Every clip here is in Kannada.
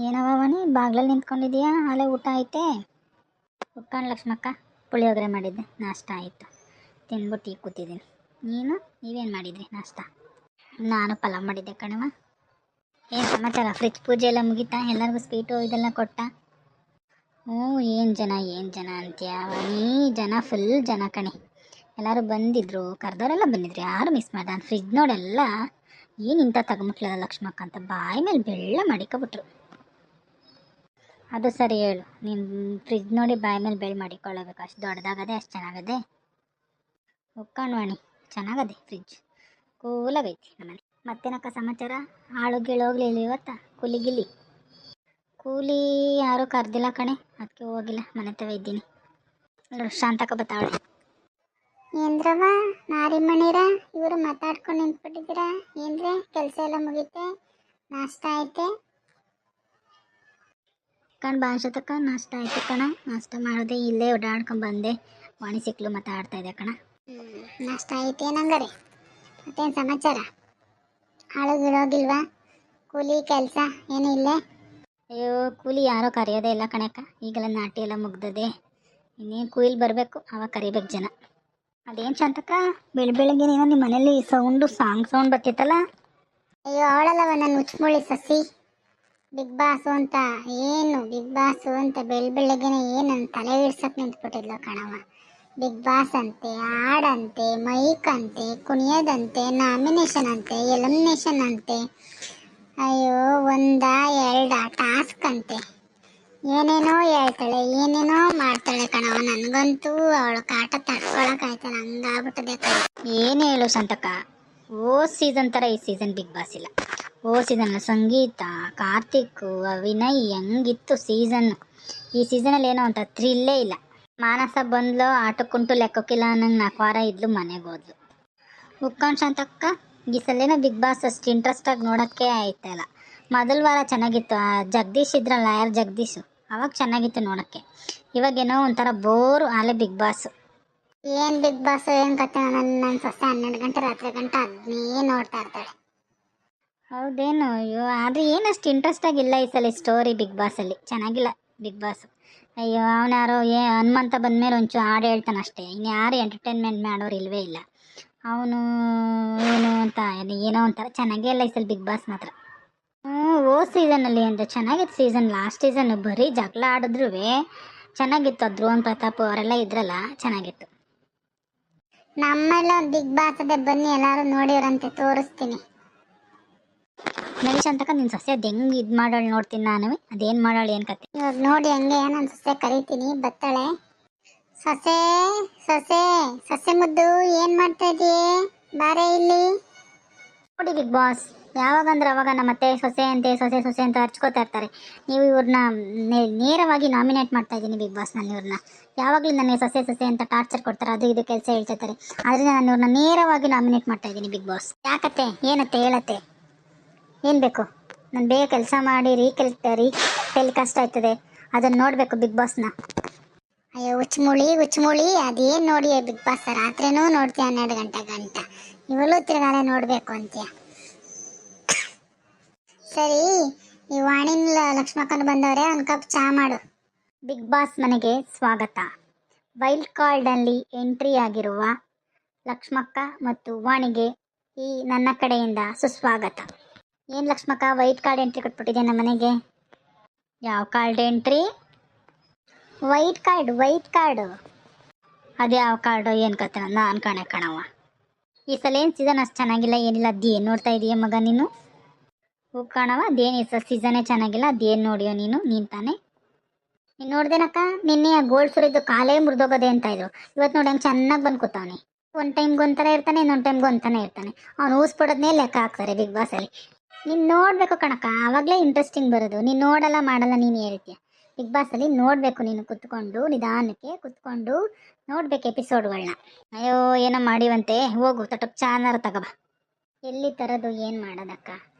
ಏನವನಿ ಬಾಗ್ಲಲ್ಲಿ ನಿಂತ್ಕೊಂಡಿದೀಯಾ? ಅಲ್ಲೇ ಊಟ ಐತೆ? ಉಟ್ಕೊಂಡು ಲಕ್ಷ್ಮಕ್ಕ ಪುಳಿಯೋಗರೆ ಮಾಡಿದ್ದೆ, ನಾಷ್ಟ ಆಯಿತು, ತಿಂದ್ಬಿಟ್ಟು ಈಗ ಕೂತಿದ್ದೀನಿ. ನೀವೇನು ಮಾಡಿದ್ರಿ ನಾಷ್ಟ? ನಾನು ಪಲಾವ್ ಮಾಡಿದ್ದೆ ಕಣವ. ಏನು ಸಮಾಚಾರ? ಫ್ರಿಜ್ ಪೂಜೆ ಎಲ್ಲ ಮುಗೀತಾ? ಎಲ್ಲರಿಗೂ ಸ್ವೀಟು ಇದೆಲ್ಲ ಕೊಟ್ಟ? ಹ್ಞೂ, ಏನು ಜನ ಅಂತೀಯ ನೀ? ಜನ ಫುಲ್ ಜನ ಕಣೆ. ಎಲ್ಲರೂ ಬಂದಿದ್ರು, ಕರೆದವರೆಲ್ಲ ಬಂದಿದ್ರು, ಯಾರು ಮಿಸ್ ಮಾಡ್ದ? ನಾನು ಫ್ರಿಜ್ ನೋಡೆಲ್ಲ ಏನು ಇಂಥ ತಗೊಂಬಿಟ್ಲದ ಲಕ್ಷ್ಮಕ್ಕ ಅಂತ ಬಾಯಿ ಮೇಲೆ ಬೆಳ್ಳ ಮಾಡಿಕೊಬಿಟ್ರು. ಅದು ಸರಿ ಹೇಳು, ನೀನು ಫ್ರಿಜ್ ನೋಡಿ ಬಾಯಿ ಮೇಲೆ ಬೆಳ್ಳ ಮಾಡಿಕೊಳ್ಳಬೇಕು. ಅಷ್ಟು ದೊಡ್ಡದಾಗದೆ, ಅಷ್ಟು ಚೆನ್ನಾಗದೆ. ಉಕ್ಕಣ್ವಾಣಿ ಚೆನ್ನಾಗದೆ ಫ್ರಿಜ್, ಕೂಲಾಗೈತಿ ನಮ್ಮನೆ. ಮತ್ತೇನಕ್ಕ ಸಮಾಚಾರ? ಆಳು ಗೀಳು ಹೋಗ್ಲಿಲ್ಲ ಇವತ್ತ ಕೂಲಿ? ಕೂಲಿ ಯಾರೂ ಕರೆದಿಲ್ಲ ಕಣೆ, ಅದಕ್ಕೆ ಹೋಗಿಲ್ಲ, ಮನೆ ತವ ಇದ್ದೀನಿ. ಶಾಂತಕ್ಕ ಬತ್ತಾವಳೆ. ಏನ್ರವ ನಾರಿಮಣಿರ ಇವರು ಮಾತಾಡ್ಕೊಂಡು ನಿಂತ್ಬಿಟ್ಟಿದ್ದೀರಾ? ಏನ್ರೆ ಕೆಲಸ ಎಲ್ಲ ಮುಗೀತೆ, ನಾಷ್ಟ ಐತೆ? ಕಣ್ ಭಾಷತಕ್ಕ ನಾಷ್ಟ ಆಯ್ತು ಕಣ. ನಾಷ್ಟ ಮಾಡಿದೆ, ಇಲ್ಲೇ ಓಡಾಡ್ಕೊಂಡು ಬಂದೆ, ವಾಣಿ ಸಿಕ್ಲು ಮಾತಾಡ್ತಾ ಇದೆ ಕಣ. ನಾಷ್ಟ ಐತೆ ಏನಂಗಾರೆ? ಮತ್ತೇನು ಸಮಾಚಾರ? ಆಳುಗಿರೋಗಿಲ್ವಾ? ಕೂಲಿ ಕೆಲಸ ಏನು ಇಲ್ಲೇ? ಅಯ್ಯೋ, ಕೂಲಿ ಯಾರೋ ಕರೆಯೋದೇ ಇಲ್ಲ ಕಣಕ್ಕ. ಈಗೆಲ್ಲ ನಾಟಿ ಎಲ್ಲ ಮುಗ್ದದೆ, ಇನ್ನೇನು ಕೂಲಿ ಬರಬೇಕು, ಅವಾಗ ಕರಿಬೇಕು ಜನ. ಅದೇನು ಶಾಂತಕ್ಕ ಬೆಳಗ್ಗೆ ಏನೋ ನಿಮ್ಮ ಮನೇಲಿ ಸಾಂಗ್ ಸೌಂಡ್ ಬರ್ತಿತ್ತಲ್ಲ? ಅಯ್ಯೋ, ಅವಳಲ್ಲವ ನನ್ನ ಹುಚ್ಚುಮುಳಿ ಸಸಿ. ಬಿಗ್ ಬಾಸು ಅಂತ ಏನು ಬಿಗ್ ಬಾಸು ಅಂತ ಬೆಳಗ್ಗೆನೆ ಏನು ನನ್ನ ತಲೆ ಇಡ್ಸಕ್ಕೆ ನಿಂತ್ಬಿಟ್ಟಿದ್ಲು ಕಣವ. ಬಿಗ್ ಬಾಸ್ ಅಂತೆ, ಹಾಡಂತೆ, ಮೈಕ್ ಅಂತೆ, ಕುಣಿಯೋದಂತೆ, ನಾಮಿನೇಷನ್ ಅಂತೆ, ಎಲಿಮಿನೇಷನ್ ಅಂತೆ. ಅಯ್ಯೋ, ಒಂದ ಎರಡ ಟಾಸ್ಕ್ ಅಂತೆ, ಏನೇನೋ ಹೇಳ್ತಾಳೆ, ಏನೇನೋ ಮಾಡ್ತಾಳೆ ಕಣವ. ನನಗಂತೂ ಅವಳು ಕಾಟ ತಡ್ಕೊಳಕಾಯ್ತಲ್ಲ, ಹಂಗಾಗ್ಬಿಟ್ಟದೆ ಕಣ. ಏನು ಹೇಳು ಶಾಂತಕ್ಕ, ಓ ಸೀಸನ್ ಥರ ಈ ಸೀಸನ್ ಬಿಗ್ ಬಾಸ್ ಇಲ್ಲ. ಓ ಸೀಸನ್ ಸಂಗೀತ, ಕಾರ್ತಿಕ್, ವಿನಯ್ ಹೆಂಗಿತ್ತು ಸೀಸನ್. ಈ ಸೀಸನಲ್ಲಿ ಏನೋ ಅಂತ ಥ್ರಿಲ್ಲೇ ಇಲ್ಲ. ಮಾನಸ ಬಂದ್ಲು, ಆಟಕ್ಕುಂಟು ಲೆಕ್ಕಕ್ಕಿಲ್ಲ ಅನ್ನಂಗೆ 4 ವಾರ ಇದ್ಲು, ಮನೆಗೆ ಹೋದ್ಲು. ಉಕ್ಕಾಣ್ ಶಾಂತಕ್ಕ, ಈ ಸಲೇನೋ ಬಿಗ್ ಬಾಸ್ ಅಷ್ಟು ಇಂಟ್ರೆಸ್ಟಾಗಿ ನೋಡೋಕ್ಕೆ ಆಯ್ತಲ್ಲ. ಮೊದಲ ವಾರ ಚೆನ್ನಾಗಿತ್ತು, ಜಗದೀಶ್ ಇದ್ರಲ್ಲ, ಯಾರು ಜಗದೀಶು, ಅವಾಗ ಚೆನ್ನಾಗಿತ್ತು ನೋಡೋಕ್ಕೆ. ಇವಾಗೇನೋ ಒಂಥರ ಬೋರು ಆಲೆ ಬಿಗ್ ಬಾಸು. ಏನು ಬಿಗ್ ಬಾಸ್ ಏನು ಕತೆ? ನನ್ನ ಸೊಸೆ 12 ಗಂಟೆ ರಾತ್ರಿ ಗಂಟೆ ಅದನ್ನೇ ನೋಡ್ತಾ ಇರ್ತಾಳೆ. ಹೌದೇನು? ಅಯ್ಯೋ, ಆದರೆ ಏನಷ್ಟು ಇಂಟ್ರೆಸ್ಟಾಗಿಲ್ಲ ಈ ಸಲ ಸ್ಟೋರಿ ಬಿಗ್ ಬಾಸಲ್ಲಿ, ಚೆನ್ನಾಗಿಲ್ಲ ಬಿಗ್ ಬಾಸು. ಅಯ್ಯೋ, ಅವನ್ಯಾರೋ ಹನುಮಂತ ಬಂದಮೇಲೆ ಒಂಚೂರು ಹಾಡು ಹೇಳ್ತಾನೆ ಅಷ್ಟೇ, ಇನ್ಯಾರು ಎಂಟರ್ಟೈನ್ಮೆಂಟ್ ಮಾಡೋರು ಇಲ್ಲವೇ ಇಲ್ಲ. ಅವನು ಏನು ಅಂತ ಏನೋ ಒಂಥರ ಚೆನ್ನಾಗೇ ಇಲ್ಲ ಈ ಸಲ ಬಿಗ್ ಬಾಸ್ ಮಾತ್ರ. ಓ ಸೀಸನಲ್ಲಿ ಅಂತ ಚೆನ್ನಾಗಿತ್ತು ಸೀಸನ್, ಲಾಸ್ಟ್ ಸೀಸನ್ ಬರೀ ಜಗಳ ಆಡಿದ್ರೂ ಚೆನ್ನಾಗಿತ್ತು. ಧ್ರುವನ್ ಪ್ರತಾಪ್ ಅವರೆಲ್ಲ ಇದ್ರಲ್ಲ, ಚೆನ್ನಾಗಿತ್ತು. ನಮ್ಮೆಲ್ಲ ಬಿಗ್ ಬಾಸ್ ಅದೇ, ಬನ್ನಿ ಎಲ್ಲರೂ ನೋಡಿವ್ರಂತೆ, ತೋರಿಸ್ತೀನಿ. ನವೀಶ್ ಅಂತಕ ನಿನ್ನ ಸೊಸೆ ಅದು ಹೆಂಗೆ ಇದು ಮಾಡೋಳು ನೋಡ್ತೀನಿ ನಾನು, ಅದೇನು ಮಾಡೋಳು ಏನು ಕತೆ. ಇವಾಗ ನೋಡಿ ಹಂಗೆ ನನ್ನ ಸೊಸೆ ಕರಿತೀನಿ, ಬರ್ತಾಳೆ. ಸೊಸೆ ಸೊಸೆ ಸೊಸೆ ಮುದ್ದು, ಏನು ಮಾಡ್ತಾ ಇದೀಯೇ? ಬಾರೇ ಇಲ್ಲಿ. ನೋಡಿ ಬಿಗ್ ಬಾಸ್, ಯಾವಾಗಂದ್ರೆ ಅವಾಗ ನಮ್ಮತ್ತೆ ಸೊಸೆ ಅಂತ ಹರ್ಚ್ಕೋತಾ ಇರ್ತಾರೆ. ನೀವು ಇವ್ರನ್ನ ನೇರವಾಗಿ ನಾಮಿನೇಟ್ ಮಾಡ್ತಾ ಇದ್ದೀನಿ ಬಿಗ್ ಬಾಸ್ನಲ್ಲಿ. ಇವ್ರನ್ನ ಯಾವಾಗಲೂ ನನಗೆ ಸೊಸೆ ಅಂತ ಟಾರ್ಚರ್ ಕೊಡ್ತಾರೆ, ಅದು ಇದು ಕೆಲಸ ಹೇಳ್ತಿರ್ತಾರೆ. ಆದ್ದರಿಂದ ನಾನು ಇವ್ರನ್ನ ನೇರವಾಗಿ ನಾಮಿನೇಟ್ ಮಾಡ್ತಾ ಇದ್ದೀನಿ ಬಿಗ್ ಬಾಸ್. ಯಾಕತ್ತೆ? ಏನತ್ತೆ ಹೇಳತ್ತೆ? ಏನು ಬೇಕು? ನಾನು ಬೇಗ ಕೆಲಸ ಮಾಡಿ ಟೆಲಿಕಾಸ್ಟ್ ಆಯ್ತದೆ, ಅದನ್ನು ನೋಡಬೇಕು ಬಿಗ್ ಬಾಸ್ನ. ಅಯ್ಯೋ ಹುಚ್ಚುಮುಳಿ ಅದೇನು ನೋಡಿ ಬಿಗ್ ಬಾಸ್ ರಾತ್ರಿನೂ ನೋಡ್ತೀಯ 12 ಗಂಟೆ ಗಂಟ, ಇವಳು ತಿರ್ಗಾಲೆ ನೋಡಬೇಕು ಅಂತೀಯ. ಸರಿ, ಈ ವಾಣಿನ ಲಕ್ಷ್ಮಕ್ಕನ ಬಂದವರೇ, ಒಂದು ಕಪ್ ಚಹಾ ಮಾಡು. ಬಿಗ್ ಬಾಸ್ ಮನೆಗೆ ಸ್ವಾಗತ. ವೈಲ್ಡ್ ಕಾರ್ಡಲ್ಲಿ ಎಂಟ್ರಿ ಆಗಿರುವ ಲಕ್ಷ್ಮಕ್ಕ ಮತ್ತು ವಾಣಿಗೆ ಈ ನನ್ನ ಕಡೆಯಿಂದ ಸುಸ್ವಾಗತ. ಏನು ಲಕ್ಷ್ಮಕ್ಕ, ವೈಟ್ ಕಾರ್ಡ್ ಎಂಟ್ರಿ ಕೊಟ್ಬಿಟ್ಟಿದೆ ನಮ್ಮ ಮನೆಗೆ? ಯಾವ ಕಾರ್ಡ್ ಎಂಟ್ರಿ? White card. ಅದು ಯಾವ ಕಾರ್ಡು ಏನು ಕತೆ? ನಾನು ಕಣವ. ಈ ಸಲ ಏನು ಸೀಸನ್ ಅಷ್ಟು ಚೆನ್ನಾಗಿಲ್ಲ, ಏನಿಲ್ಲ. ಅದೇನು ನೋಡ್ತಾ ಇದೀಯ ಮಗ ನೀನು? ಹೂ ಕಾಣವ, ಅದೇನು ಸೀಸನೇ ಚೆನ್ನಾಗಿಲ್ಲ, ಅದೇನು ನೋಡಿಯೋ ನೀನು ತಾನೇ? ನೀನು ನೋಡ್ದೇನಕ್ಕ, ನಿನ್ನೆ ಆ ಗೋಲ್ಡ್ ಸುರಿದು ಕಾಲೇ ಮುರಿದೋಗೋದೆ ಅಂತ ಇದ್ರು. ಇವತ್ತು ನೋಡಿ ಹಂಗೆ ಚೆನ್ನಾಗಿ ಬಂದು ಕೂತವನೆ. ಒಂದು ಟೈಮ್ಗೆ ಒಂಥರ ಇರ್ತಾನೆ, ಇನ್ನೊಂದು ಟೈಮ್ಗೆ ಒಂಥರ ಇರ್ತಾನೆ. ಅವ್ನು ಊಸ್ಬಿಡೋದನ್ನೇ ಲೆಕ್ಕ ಹಾಕ್ತಾರೆ ಬಿಗ್ ಬಾಸಲ್ಲಿ. ನೀನು ನೋಡಬೇಕು ಕಣಕ್ಕ, ಆವಾಗಲೇ ಇಂಟ್ರೆಸ್ಟಿಂಗ್ ಬರೋದು. ನೀನು ನೋಡಲ್ಲ ಮಾಡಲ್ಲ, ನೀನು ಹೇಳ್ತೀಯ. ಬಿಗ್ ಬಾಸಲ್ಲಿ ನೋಡಬೇಕು ನೀನು, ಕುತ್ಕೊಂಡು ನಿಧಾನಕ್ಕೆ ಕುತ್ಕೊಂಡು ನೋಡ್ಬೇಕು ಎಪಿಸೋಡ್ಗಳನ್ನ. ಅಯ್ಯೋ, ಏನೋ ಮಾಡಿವಂತೆ, ಹೋಗು ತಟಕ್ ಚಾನರ್ ತಗೋಬ. ಎಲ್ಲಿ ತರೋದು, ಏನು ಮಾಡೋದಕ್ಕ?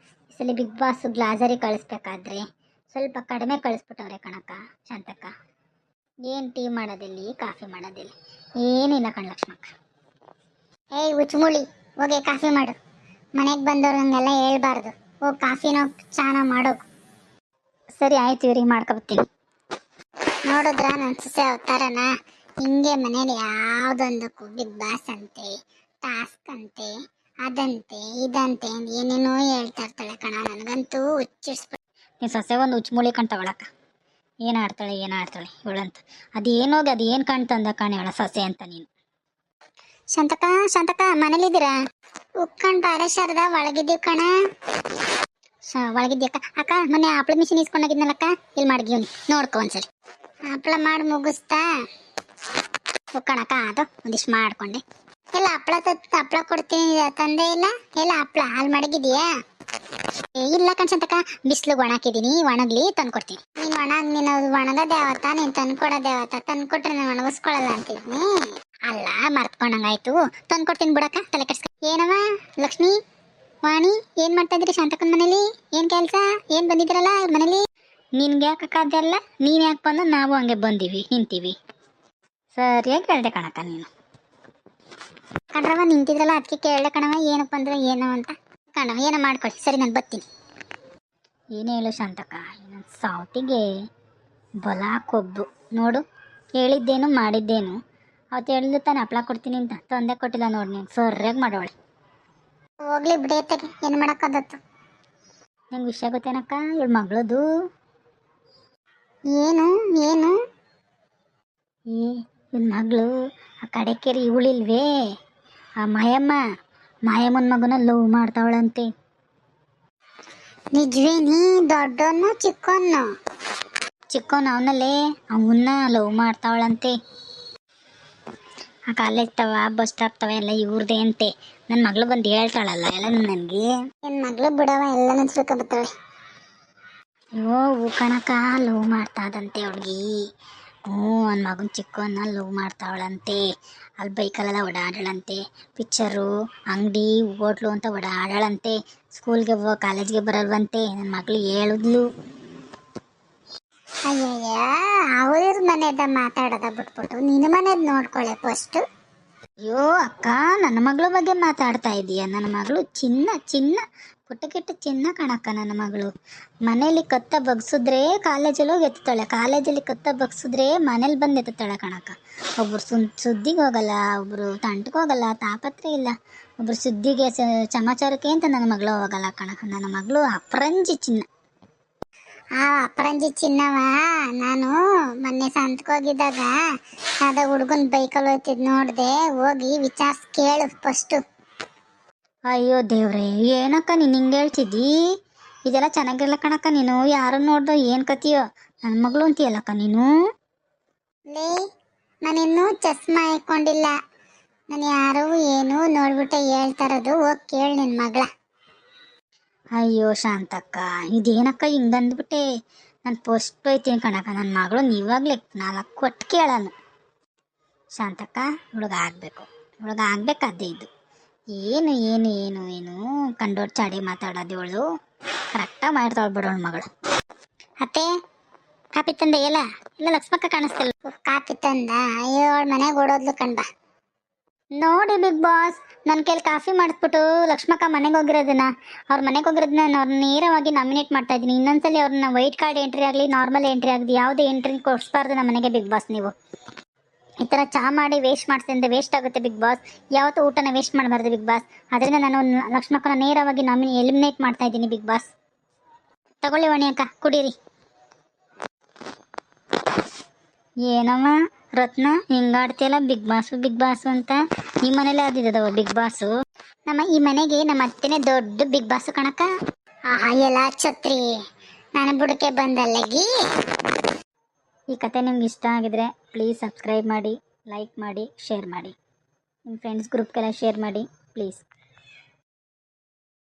ಈ ಸಲ ಬಿಗ್ ಬಾಸ್ ಗ್ಲಾಸರಿ ಕಳಿಸ್ಬೇಕಾದ್ರೆ ಸ್ವಲ್ಪ ಕಡಿಮೆ ಕಳಿಸ್ಬಿಟ್ಟವ್ರೆ ಕಣಕ್ಕ. ಶಾಂತಕ್ಕ, ಏನು ಟೀ ಮಾಡೋದಿಲ್ಲಿ, ಕಾಫಿ ಮಾಡೋದಿಲ್ಲಿ, ಏನಿಲ್ಲ ಕಣ್ ಲಕ್ಷ್ಮಕ್ಕ. ಏಯ್ ಹುಚ್ಚುಮುಳಿ, ಹೋಗಿ ಕಾಫಿ ಮಾಡು. ಮನೆಗೆ ಬಂದವ್ರು ಹಂಗೆಲ್ಲ ಹೇಳ್ಬಾರ್ದು. ಹೋಗಿ ಕಾಫಿನೋ ಚಾನೋ ಮಾಡೋಗು. ಸರಿ ಆಯ್ತು ಇವ್ರಿಗೆ ಮಾಡ್ಕೊಬತ್ತೀನಿ. ನೋಡಿದ್ರ ನನ್ನ ಸೊಸೆ ಅವತಾರನ ಹಿಂಗೆ ಮನೇಲಿ ಯಾವುದೊಂದಕ್ಕೂ ಬಿಗ್ ಬಾಸ್ ಅಂತೆ, ಟಾಸ್ಕ್ ಅಂತೆ, ಅದಂತೆ ಇದಂತೆ ಅಂತ ಏನೇನೋ ಹೇಳ್ತಾ ಇರ್ತಾಳೆ ಕಣ. ನನಗಂತೂ ಹುಚ್ಚಿಡ್ಸ್ಬಿಟ್ಟು. ನೀನು ಸೊಸೆ ಒಂದು ಹುಚ್ಚುಮೂಳಿ ಕಾಣ್ತಾವಳಕ್ಕ. ಏನು ಆಡ್ತಾಳೆ ಇವಳಂತ. ಅದೇನೋಗಿ ಅದು ಏನು ಕಾಣ್ತಂದ ಕಾಣಿ ಅವಳ ಸೊಸೆ ಅಂತ ನೀನು. ಶಾಂತಕ ಮನೇಲಿದ್ದೀರಾ? ಉಕ್ಕಂಡ್ ಬಾರೆ ಶಾರದ ಒಳಗಿದ್ದೀವಿ ಕಣ. ಒಳಗಿದ್ಯಕ್ಕ. ಅಕ್ಕ ಮೊನ್ನೆ ಹಪ್ಳ ಮಿಷಿನ್ ಇಸ್ಕೊಂಡಾಗಿದ್ನಲ್ಲಕ್ಕ, ಇಲ್ಲಿ ಮಾಡ್ಗಿವ್ನಿ ನೋಡ್ಕೊ ಒಂದ್ಸರಿ. ಹಪ್ಳ ಮಾಡಿ ಮುಗಿಸ್ತಾ ಉಕ್ಕಣಕ್ಕ ಅದು ಒಂದಿಷ್ಟು ಮಾಡ್ಕೊಂಡೆ. ಎಲ್ಲ ಹಪ್ಳ ಕೊಡ್ತೀನಿ ತಂದೆ ಇಲ್ಲ. ಎಲ್ಲ ಹಪ್ಳ ಹಾಲು ಮಡಗಿದೀಯಾ? ಇಲ್ಲ ಕಣ್ಸಂತಕ್ಕ, ಬಿಸಿಲಿಗೆ ಒಣಾಕಿದ್ದೀನಿ, ಒಣಗ್ಲಿ ತಂದ್ಕೊಡ್ತೀನಿ. ನೀನು ಒಣಗದೆ ಯಾವತ್ತ, ನೀನು ತಂದ್ಕೊಡೋದೆ ಯಾವತ್ತ? ತಂದ್ಕೊಟ್ರೆ ನಾನು ಒಣಗಿಸ್ಕೊಳಲ್ಲ ಅಂತಿದ್ನಿ. ಅಲ್ಲ ಮರ್ತ್ಕೊಂಡಂಗಾಯ್ತು, ತಂದ್ಕೊಡ್ತೀನಿ ಬಿಡಕ್ಕ, ತಲೆ ಕೆಡ್ಸ್ಕ. ಏನವ ಲಕ್ಷ್ಮಿ, ವಾಣಿ, ಏನ್ ಮಾಡ್ತಾ ಇದ್ರಿ ಶಾಂತಕ್ಕನ ಮನೇಲಿ? ಏನ್ ಕೆಲ್ಸ? ಏನ್ ಬಂದಿದ್ರಲ್ಲ ಮನೇಲಿ? ನಿನ್ಗೆ ಯಾಕಕ್ಕ ಅದೆಲ್ಲ? ನೀನ್ ಯಾಕೆ ಬಂದ? ನಾವು ಹಂಗೆ ಬಂದೀವಿ, ನಿಂತೀವಿ. ಸರಿಯಾಗಿ ಹೇಳ್ದೆ ಕಣಕ್ಕ ನೀನು. ಕಣ್ರವ ನಿಂತಿದ್ರಲ್ಲ ಅದಕ್ಕೆ ಕೇಳ್ದೆ ಕಣವ, ಏನಪ್ಪ ಅಂದ್ರೆ ಏನು ಅಂತ. ಕಣವ ಏನೋ ಮಾಡ್ಕೊಳ್ಳಿ, ಸರಿ ನಾನು ಬರ್ತೀನಿ. ಏನು ಹೇಳು ಶಾಂತಕ್ಕ, ನನ್ನ ಸಾವತಿಗೆ ಬಲ ಕೊಬ್ಬು ನೋಡು. ಹೇಳಿದ್ದೇನು ಮಾಡಿದ್ದೇನು, ಅವತ್ತು ಹೇಳಿದ್ದು ತಾನು ಹಪ್ಳ ಕೊಡ್ತೀನಿ ಅಂತ, ತಂದೆ ಕೊಟ್ಟಿಲ್ಲ ನೋಡಿ. ನೀನು ಸರಿಯಾಗಿ ಮಾಡೋಳೆ. ಹೋಗ್ಲಿ ಬಿಡೇತಗೆ, ಏನು ಮಾಡೋಕ್ಕಾಗತ್ತು. ನಿಂಗೆ ವಿಷಯ ಗೊತ್ತೇನಕ್ಕ ಇವಳು ಮಗಳದು? ಏನು ಏನು ಇವನ್ ಮಗಳು ಆ ಕಡೆಕೇರಿ ಇವಳಿಲ್ವೇ, ಆ ಮಾಯಮ್ಮನ ಮಗನ ಲವ್ ಮಾಡ್ತಾವಳಂತೆ. ನಿಜವೇನಿ? ದೊಡ್ಡವನು ಚಿಕ್ಕವನು? ಚಿಕ್ಕವನು ಅವನಲ್ಲೇ, ಅವನ್ನ ಲವ್ ಮಾಡ್ತಾವಳಂತೆ. ಆ ಕಾಲೇಜ್ ತವ ಬಸ್ ಸ್ಟಾಪ್ ತವ ಎಲ್ಲ ಇವ್ರದೇ ಅಂತೆ. ನನ್ನ ಮಗಳು ಬಂದು ಹೇಳ್ತಾಳಲ್ಲ ಎಲ್ಲ ನನಗೆ. ನನ್ನ ಮಗಳು ಬಿಡವ ಎಲ್ಲನೂ ತಿಳ್ಕೊಬತ್ತಾಳೆ. ಅಯ್ಯೋ ಕಣಕ ಲವ್ ಮಾಡ್ತಾದಂತೆ ಹುಡುಗಿ. ನನ್ನ ಮಗನ ಚಿಕ್ಕವನ್ನ ಲವ್ ಮಾಡ್ತಾವಳಂತೆ. ಅಲ್ಲಿ ಬೈಕಲ್ಲೆಲ್ಲ ಓಡಾಡಳಂತೆ, ಪಿಕ್ಚರು, ಅಂಗಡಿ, ಹೋಟ್ಲು ಅಂತ ಓಡಾಡಳಂತೆ. ಸ್ಕೂಲ್ಗೆ ಕಾಲೇಜ್ಗೆ ಬರಲ್ವಂತೆ. ನನ್ನ ಮಗಳು ಹೇಳಿದ್ಲು. ಅಯ್ಯಯ್ಯ, ಅವ್ರ ಮನೆಯದ ಮಾತಾಡೋದ ಬಿಟ್ಬಿಟ್ಟು ನಿನ್ನ ಮನೆಯದ್ ನೋಡ್ಕೊಳ್ಳೆ ಫಸ್ಟ್. ಅಯ್ಯೋ ಅಕ್ಕ, ನನ್ನ ಮಗಳ ಬಗ್ಗೆ ಮಾತಾಡ್ತಾ ಇದೀಯ? ನನ್ನ ಮಗಳು ಚಿನ್ನ ಪುಟ್ಟಕೆಟ್ಟ ಚಿನ್ನ ಕಣಕ್ಕ. ನನ್ನ ಮಗಳು ಮನೇಲಿ ಕತ್ತ ಬಗ್ಸಿದ್ರೆ ಕಾಲೇಜಲ್ಲಿ ಹೋಗಿ ಎತ್ತಾಳೆ, ಕಾಲೇಜಲ್ಲಿ ಕತ್ತ ಬಗ್ಸಿದ್ರೆ ಮನೇಲಿ ಬಂದು ಎತ್ತಾಳೆ ಕಣಕ್ಕ. ಒಬ್ರು ಸುದ್ದಿಗೆ ಹೋಗಲ್ಲ, ಒಬ್ರು ತಂಟಕ್ಕೆ ಹೋಗಲ್ಲ, ತಾಪತ್ರೆ ಇಲ್ಲ. ಒಬ್ರು ಸುದ್ದಿಗೆ ಸಮಾಚಾರಕ್ಕೆ ಅಂತ ನನ್ನ ಮಗಳು ಹೋಗಲ್ಲ ಕಣಕ್ಕ. ನನ್ನ ಮಗಳು ಅಪರಂಜಿ ಚಿನ್ನ. ಆ ಅಪರಂಜಿ ಚಿನ್ನವ ನಾನು ಮೊನ್ನೆ ಸಂತಕ್ಕೆ ಹೋಗಿದ್ದಾಗ ಅದ ಹುಡುಗನ ಬೈಕಲ್ಲಿ ಹೋಗ್ತಿದ್ ನೋಡ್ದೆ, ಹೋಗಿ ವಿಚಾರಿಸಿ ಕೇಳು ಫಸ್ಟು. ಅಯ್ಯೋ ದೇವ್ರೆ, ಏನಕ್ಕ ನೀನು ಹಿಂಗೆ ಹೇಳ್ತಿದ್ದಿ? ಇದೆಲ್ಲ ಚೆನ್ನಾಗಿರಲ್ಲ ಕಣಕ್ಕ. ನೀನು ಯಾರನ್ನ ನೋಡ್ದೋ ಏನು ಕತಿಯೋ, ನನ್ನ ಮಗಳು ಅಂತೀಯಲ್ಲಕ್ಕ ನೀನು. ಲೇ, ನಾನಿನ್ನೂ ಚಸ್ಮಾ ಹಾಕೊಂಡಿಲ್ಲ. ನಾನು ಯಾರು ಏನು ನೋಡ್ಬಿಟ್ಟೆ ಹೇಳ್ತಾರದು, ಹೋಗಿ ಕೇಳಿ ನಿನ್ನ ಮಗಳ. ಅಯ್ಯೋ ಶಾಂತಕ್ಕ, ಇದೇನಕ್ಕ ಹಿಂಗಂದ್ಬಿಟ್ಟೆ? ನಾನು ಫಸ್ಟ್ ಹೋಯ್ತೀನಿ ಕಣಕ್ಕ. ನನ್ನ ಮಗಳು ಇವಾಗಲೇ 4 ಒಟ್ಟು ಕೇಳಲ್ಲ. ಶಾಂತಕ್ಕ, ಹುಡುಗ ಆಗ್ಬೇಕಾದ್ದೇ ಇದು. ಏನು ಏನು ಏನು ಏನು ಕಂಡೋರ್ ಚಾಡಿ ಮಾತಾಡೋದು ಇವಳು. ಕರೆಕ್ಟಾಗಿ ಮಾಡ್ತಾಳು ಬಿಡೋಳು ಮಗಳು. ಅತ್ತೆ, ಕಾಪಿ ತಂದೆ? ಎಲ್ಲ ಲಕ್ಷ್ಮಕ್ಕ ಕಾಣಿಸ್ತಿಲ್ಲ. ಕಾಪಿ ತಂದ? ಅಯ್ಯೋ, ಅವಳ ಮನೆಗೆ ಓಡೋದ್ಲು ಕಣ್ಬಾ. ನೋಡಿ ಬಿಗ್ ಬಾಸ್, ನನ್ನ ಕೈಲಿ ಕಾಫಿ ಮಾಡಿಸ್ಬಿಟ್ಟು ಲಕ್ಷ್ಮಕ್ಕ ಮನೆಗೆ ಹೋಗಿರೋದನ್ನ, ನಾನು ಅವ್ರನ್ನ ನೇರವಾಗಿ ನಾಮಿನೇಟ್ ಮಾಡ್ತಾ ಇದ್ದೀನಿ. ಇನ್ನೊಂದ್ಸಲಿ ಅವ್ರನ್ನ ವೈಟ್ ಕಾರ್ಡ್ ಎಂಟ್ರಿ ಆಗಲಿ, ನಾರ್ಮಲ್ ಎಂಟ್ರಿ ಆಗಲಿ, ಯಾವುದೇ ಎಂಟ್ರಿ ಕೊಡಿಸ್ಬಾರ್ದು ನಮ್ಮ ಮನೆಗೆ ಬಿಗ್ ಬಾಸ್. ನೀವು ಈ ಥರ ಚಹಾ ಮಾಡಿ ವೇಸ್ಟ್ ಮಾಡ್ತಿದ್ದೆ, ವೇಸ್ಟ್ ಆಗುತ್ತೆ ಬಿಗ್ ಬಾಸ್. ಯಾವತ್ತೂ ಊಟನ ವೇಸ್ಟ್ ಮಾಡಬಾರ್ದು ಬಿಗ್ ಬಾಸ್. ಅದರಿಂದ ನಾನು ಲಕ್ಷ್ಮಕ್ಕನ ನೇರವಾಗಿ ಎಲಿಮಿನೇಟ್ ಮಾಡ್ತಾ ಇದ್ದೀನಿ ಬಿಗ್ ಬಾಸ್. ತಗೊಳ್ಳಿ ವಾಣಿ ಅಕ್ಕ, ಕುಡೀರಿ. ಏನಮ್ಮ ರತ್ನ, ಹಿಂಗಾಡ್ತಿಯಲ್ಲ ಬಿಗ್ ಬಾಸು ಅಂತ? ನಿಮ್ಮ ಮನೇಲಿ ಆದಿದ್ದವ ಬಿಗ್ ಬಾಸು? ಈ ಮನೆಗೆ ನಮ್ಮ ಅತ್ತೆನೇ ದೊಡ್ಡ ಬಿಗ್ ಬಾಸು ಕಣಕ್ಕ. ಆಹಾ, ಎಲ್ಲ ಛತ್ರಿ ನಾನು ಬುಡಕೆ ಬಂದಲ್ಲಗಿ. ಈ ಕತೆ ನಿಮ್ಗೆ ಇಷ್ಟ ಆಗಿದ್ರೆ ಪ್ಲೀಸ್ ಸಬ್ಸ್ಕ್ರೈಬ್ ಮಾಡಿ, ಲೈಕ್ ಮಾಡಿ, ಶೇರ್ ಮಾಡಿ. ನಿಮ್ಮ ಫ್ರೆಂಡ್ಸ್ ಗ್ರೂಪ್ಗೆಲ್ಲ ಶೇರ್ ಮಾಡಿ ಪ್ಲೀಸ್.